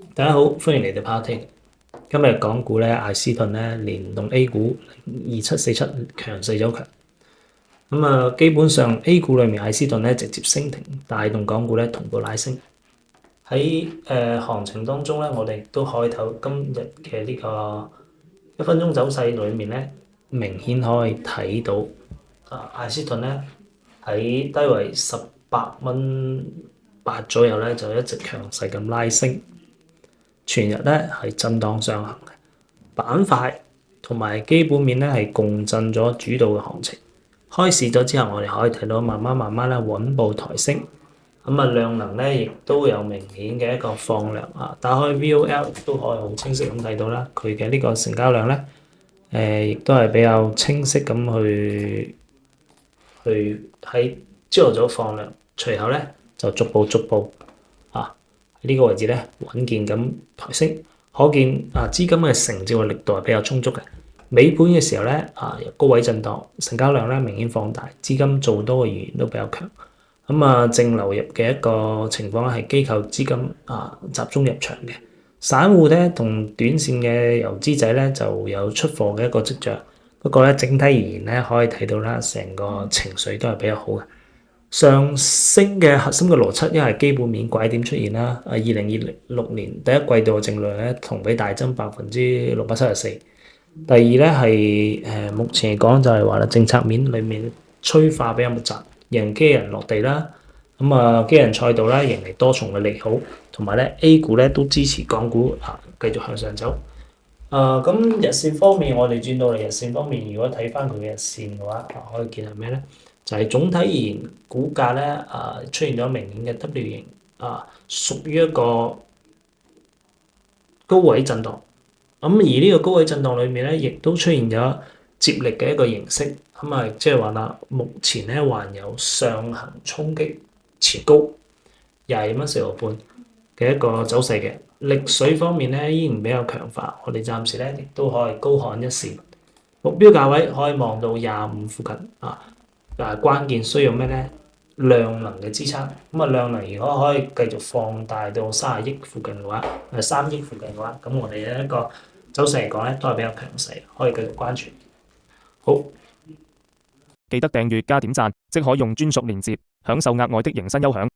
大家好，歡迎嚟到 Power。今日港股咧，艾斯頓咧連同 A 股2747強勢走強。基本上 A 股裏面艾斯頓咧直接升停，帶動港股咧同步拉升。喺行情當中咧，我哋都可以睇今日嘅呢個1分鐘走勢裏面咧，明顯可以睇到艾斯頓咧喺低位18.8左右咧，就一直強勢咁拉升。全日咧係震盪上行嘅，板塊同埋基本面咧係共振咗主導嘅行情。開市咗之後，我哋可以睇到慢慢咧穩步抬升。量能咧亦都有明顯嘅一個放量啊！打開 VOL 都可以好清晰咁睇到啦，佢嘅呢個成交量咧，亦都係比較清晰咁去喺朝頭早放量，隨後咧就逐步喺呢個位置咧穩健咁抬升，可見資金嘅承接嘅力度係比較充足嘅。尾盤嘅時候咧由高位震盪，成交量咧明顯放大，資金做多嘅意願都比較強。淨流入嘅一個情況咧係機構資金集中入場嘅，散戶咧同短線嘅游資仔咧就有出貨嘅一個跡象。不過咧整體而言咧可以睇到啦，成個情緒都係比較好嘅。上升嘅核心嘅邏輯，一係基本面拐點出現啦。2026年第一季度嘅淨利咧同比大增674%。第二咧係目前嚟講就係話啦，政策面裡面催化比較密集，人機人落地啦。機人賽道啦，迎嚟多重嘅利好，同埋咧 A 股咧都支持港股繼續向上走。咁日線方面，我哋轉到嚟日線方面，如果睇翻佢嘅日線嘅話，可以見係咩咧？就係總體而言，股價咧出現咗明顯嘅 W 型屬於一個高位震盪。而呢個高位震盪裏面咧，亦都出現咗接力嘅一個形式。即係話啦，目前咧還有上行衝擊前高22.465嘅一個走勢嘅。力水方面咧依然比較強化，我哋暫時咧亦都可以高看一線，目標價位可以望到25附近關鍵需要咩咧？量能嘅支撐。量能如果可以繼續放大到30億附近嘅話，3億附近嘅話，咁我哋嘅一個走勢嚟講咧都係比較強勢，可以繼續關注。好，記得訂閱加點讚，即可用專屬鏈接享受額外的迎新優享。